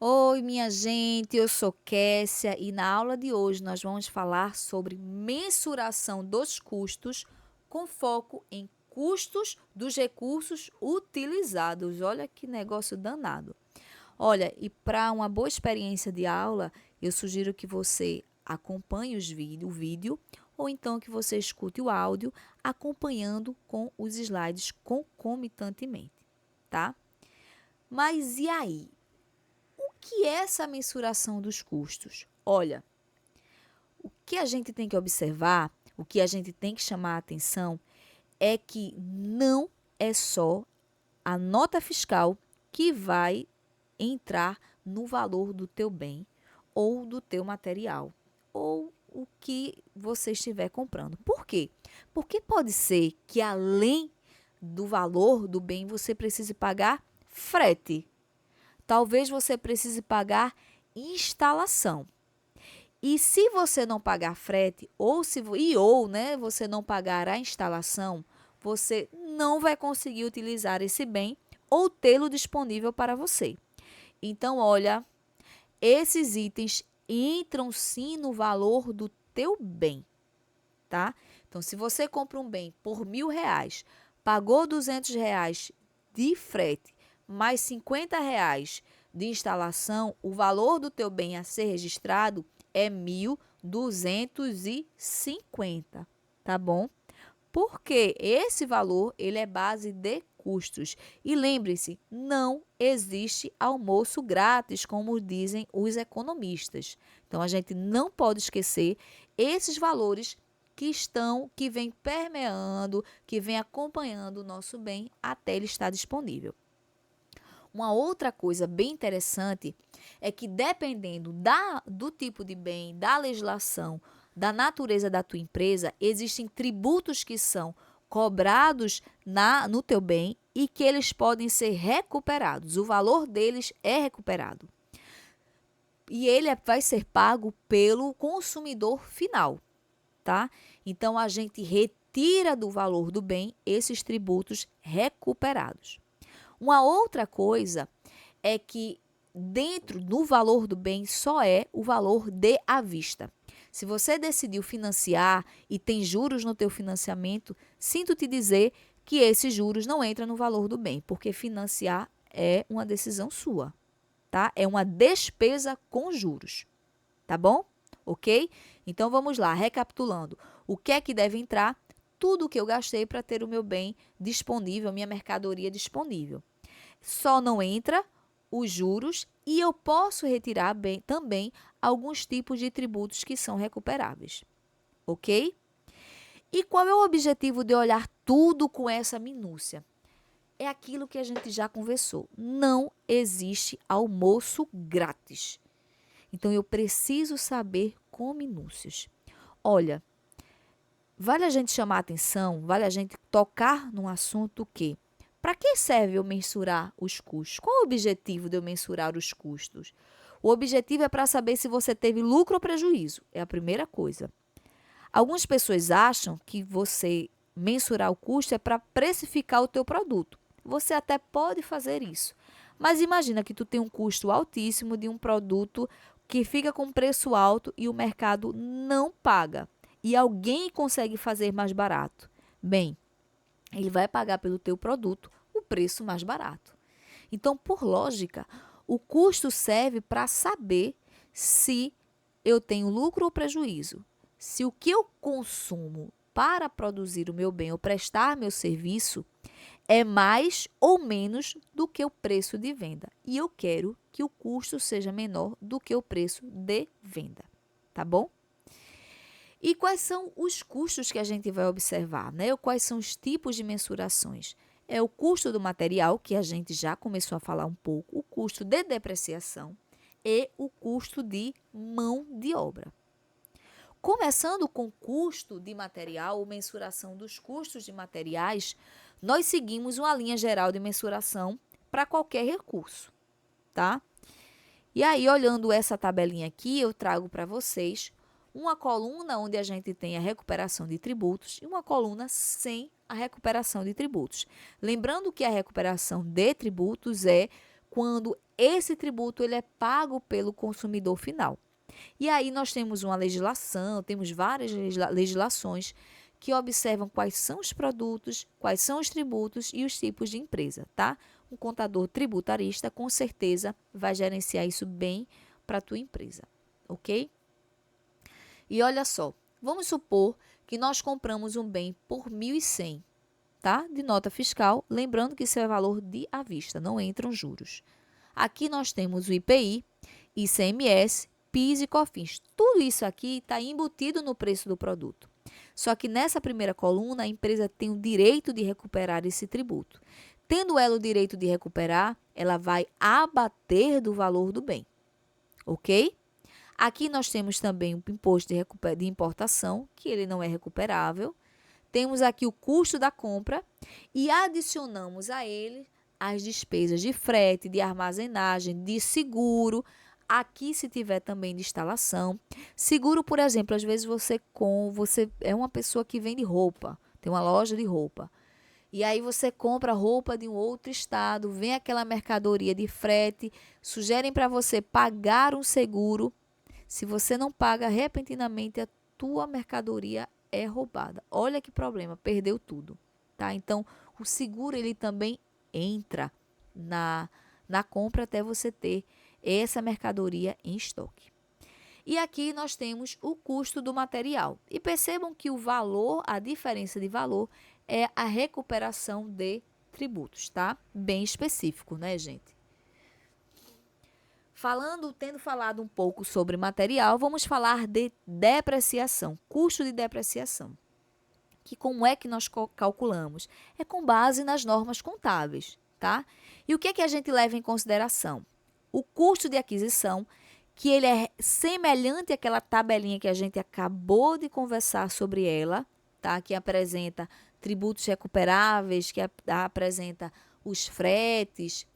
Oi, minha gente, eu sou Kessia e na aula de hoje nós vamos falar sobre mensuração dos custos com foco em custos dos recursos utilizados. Olha que negócio danado. Olha, e para uma boa experiência de aula, eu sugiro que você acompanhe o vídeo ou então que você escute o áudio acompanhando com os slides concomitantemente, tá? Mas e aí? O que é essa mensuração dos custos? Olha, o que a gente tem que observar, o que a gente tem que chamar a atenção é que não é só a nota fiscal que vai entrar no valor do teu bem ou do teu material ou o que você estiver comprando. Por quê? Porque pode ser que além do valor do bem você precise pagar frete. Talvez você precise pagar instalação. E se você não pagar frete ou você não pagar a instalação, você não vai conseguir utilizar esse bem ou tê-lo disponível para você. Então, olha, esses itens entram sim no valor do teu bem, tá? Então, se você compra um bem por R$ 1.000, pagou R$ 200 de frete, mais R$ 50 de instalação, o valor do teu bem a ser registrado é 1.250, tá bom? Porque esse valor ele é base de custos. E lembre-se, não existe almoço grátis, como dizem os economistas. Então a gente não pode esquecer esses valores que vêm permeando, que vêm acompanhando o nosso bem até ele estar disponível. Uma outra coisa bem interessante é que dependendo do tipo de bem, da legislação, da natureza da tua empresa, existem tributos que são cobrados no teu bem e que eles podem ser recuperados. O valor deles é recuperado. E ele vai ser pago pelo consumidor final, tá? Então a gente retira do valor do bem esses tributos recuperados. Uma outra coisa é que dentro do valor do bem só é o valor de à vista. Se você decidiu financiar e tem juros no teu financiamento, sinto te dizer que esses juros não entram no valor do bem, porque financiar é uma decisão sua, tá? É uma despesa com juros, tá bom? Ok? Então vamos lá, recapitulando. O que é que deve entrar? Tudo o que eu gastei para ter o meu bem disponível, minha mercadoria disponível. Só não entra os juros e eu posso retirar também alguns tipos de tributos que são recuperáveis, ok? E qual é o objetivo de olhar tudo com essa minúcia? É aquilo que a gente já conversou. Não existe almoço grátis. Então eu preciso saber com minúcias. Olha, vale a gente chamar a atenção, vale a gente tocar num assunto que para que serve eu mensurar os custos? Qual é o objetivo de eu mensurar os custos? O objetivo é para saber se você teve lucro ou prejuízo. É a primeira coisa. Algumas pessoas acham que você mensurar o custo é para precificar o teu produto. Você até pode fazer isso. Mas imagina que tu tem um custo altíssimo de um produto que fica com preço alto e o mercado não paga. E alguém consegue fazer mais barato. Bem, ele vai pagar pelo teu produto o preço mais barato. Então, por lógica, o custo serve para saber se eu tenho lucro ou prejuízo. Se o que eu consumo para produzir o meu bem ou prestar meu serviço é mais ou menos do que o preço de venda. E eu quero que o custo seja menor do que o preço de venda. Tá bom? E quais são os custos que a gente vai observar, né? Ou quais são os tipos de mensurações? É o custo do material, que a gente já começou a falar um pouco, o custo de depreciação e o custo de mão de obra. Começando com o custo de material ou mensuração dos custos de materiais, nós seguimos uma linha geral de mensuração para qualquer recurso, tá? E aí, olhando essa tabelinha aqui, eu trago para vocês uma coluna onde a gente tem a recuperação de tributos e uma coluna sem a recuperação de tributos. Lembrando que a recuperação de tributos é quando esse tributo ele é pago pelo consumidor final. E aí nós temos uma legislação, temos várias legislações que observam quais são os produtos, quais são os tributos e os tipos de empresa, tá? Um contador tributarista com certeza vai gerenciar isso bem para a tua empresa, ok? E olha só, vamos supor que nós compramos um bem por 1.100, tá? De nota fiscal, lembrando que isso é valor de à vista, não entram juros. Aqui nós temos o IPI, ICMS, PIS e COFINS. Tudo isso aqui está embutido no preço do produto. Só que nessa primeira coluna, a empresa tem o direito de recuperar esse tributo. Tendo ela o direito de recuperar, ela vai abater do valor do bem, ok? Aqui nós temos também o imposto de importação, que ele não é recuperável. Temos aqui o custo da compra e adicionamos a ele as despesas de frete, de armazenagem, de seguro. Aqui, se tiver também de instalação. Seguro, por exemplo, às vezes você é uma pessoa que vende roupa, tem uma loja de roupa. E aí você compra roupa de um outro estado, vem aquela mercadoria de frete, sugerem para você pagar um seguro. Se você não paga, repentinamente a tua mercadoria é roubada. Olha que problema, perdeu tudo, tá? Então, o seguro ele também entra na compra até você ter essa mercadoria em estoque. E aqui nós temos o custo do material. E percebam que o valor, a diferença de valor, é a recuperação de tributos, tá? Bem específico, né, gente? Tendo falado um pouco sobre material, vamos falar de depreciação, custo de depreciação. Que como é que nós calculamos? É com base nas normas contábeis, tá? E o que é que a gente leva em consideração? O custo de aquisição, que ele é semelhante àquela tabelinha que a gente acabou de conversar sobre ela, tá? Que apresenta tributos recuperáveis, que apresenta os fretes.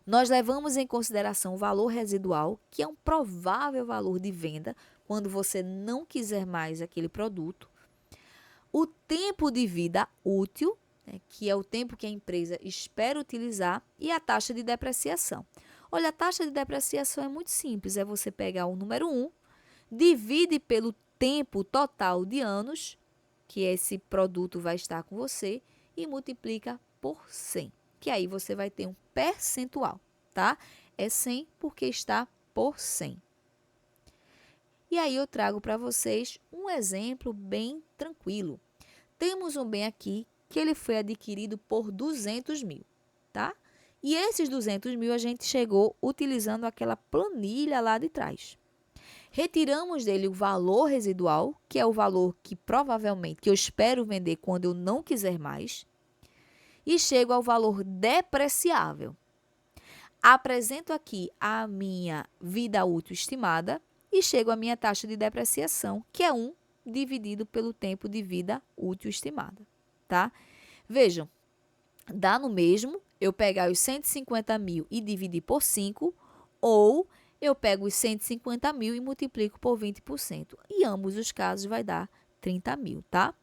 Nós levamos em consideração o valor residual, que é um provável valor de venda, quando você não quiser mais aquele produto. O tempo de vida útil, né, que é o tempo que a empresa espera utilizar, e a taxa de depreciação. Olha, a taxa de depreciação é muito simples, é você pegar o número 1, divide pelo tempo total de anos que esse produto vai estar com você e multiplica por 100, que aí você vai ter um percentual, tá? É 100 porque está por 100. E aí eu trago para vocês um exemplo bem tranquilo. Temos um bem aqui que ele foi adquirido por 200 mil, tá? E esses 200 mil a gente chegou utilizando aquela planilha lá de trás. Retiramos dele o valor residual, que é o valor que provavelmente que eu espero vender quando eu não quiser mais, e chego ao valor depreciável. Apresento aqui a minha vida útil estimada e chego à minha taxa de depreciação, que é 1 dividido pelo tempo de vida útil estimada, tá? Vejam, dá no mesmo eu pegar os 150 mil e dividir por 5, ou eu pego os 150 mil e multiplico por 20%. E ambos os casos vai dar 30 mil, tá?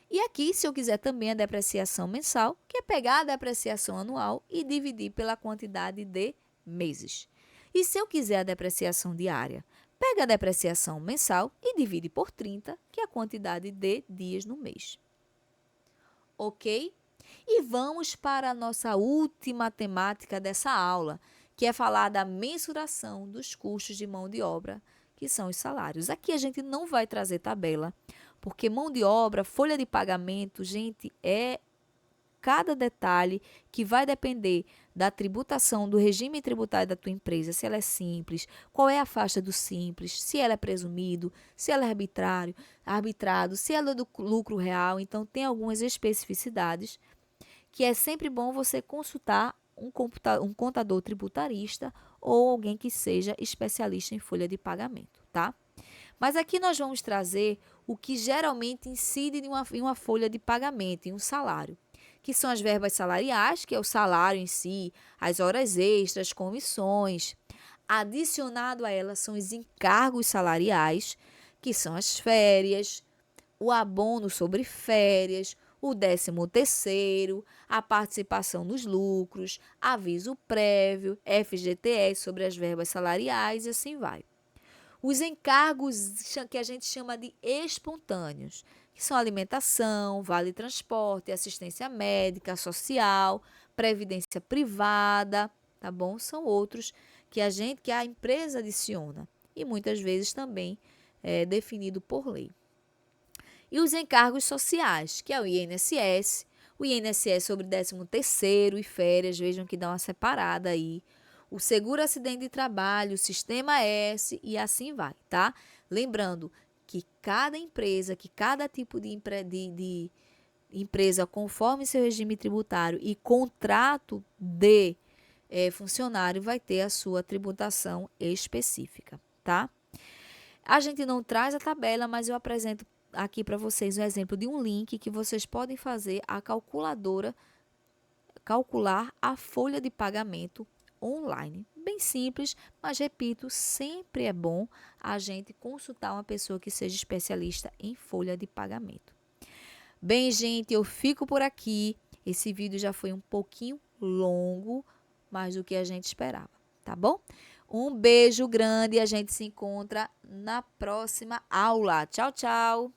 E aqui, se eu quiser também a depreciação mensal, que é pegar a depreciação anual e dividir pela quantidade de meses. E se eu quiser a depreciação diária, pega a depreciação mensal e divide por 30, que é a quantidade de dias no mês. Ok? E vamos para a nossa última temática dessa aula, que é falar da mensuração dos custos de mão de obra, que são os salários. Aqui a gente não vai trazer tabela, porque mão de obra, folha de pagamento, gente, é cada detalhe que vai depender da tributação, do regime tributário da tua empresa, se ela é simples, qual é a faixa do simples, se ela é presumido, se ela é arbitrado, se ela é do lucro real. Então, tem algumas especificidades que é sempre bom você consultar um contador tributarista ou alguém que seja especialista em folha de pagamento, tá? Mas aqui nós vamos trazer o que geralmente incide em uma folha de pagamento, em um salário, que são as verbas salariais, que é o salário em si, as horas extras, comissões. Adicionado a elas são os encargos salariais, que são as férias, o abono sobre férias, o 13º, a participação nos lucros, aviso prévio, FGTS sobre as verbas salariais e assim vai. Os encargos que a gente chama de espontâneos, que são alimentação, vale transporte, assistência médica, social, previdência privada, tá bom? São outros que a empresa adiciona e muitas vezes também é definido por lei. E os encargos sociais, que é o INSS sobre 13º e férias, vejam que dá uma separada aí, o seguro acidente de trabalho, o sistema S e assim vai, tá? Lembrando que cada tipo de empresa, conforme seu regime tributário e contrato de funcionário, vai ter a sua tributação específica, tá? A gente não traz a tabela, mas eu apresento aqui para vocês um exemplo de um link que vocês podem fazer a calculadora, calcular a folha de pagamento online. Bem simples, mas repito, sempre é bom a gente consultar uma pessoa que seja especialista em folha de pagamento. Bem, gente, eu fico por aqui. Esse vídeo já foi um pouquinho longo, mais do que a gente esperava, tá bom? Um beijo grande e a gente se encontra na próxima aula. Tchau, tchau!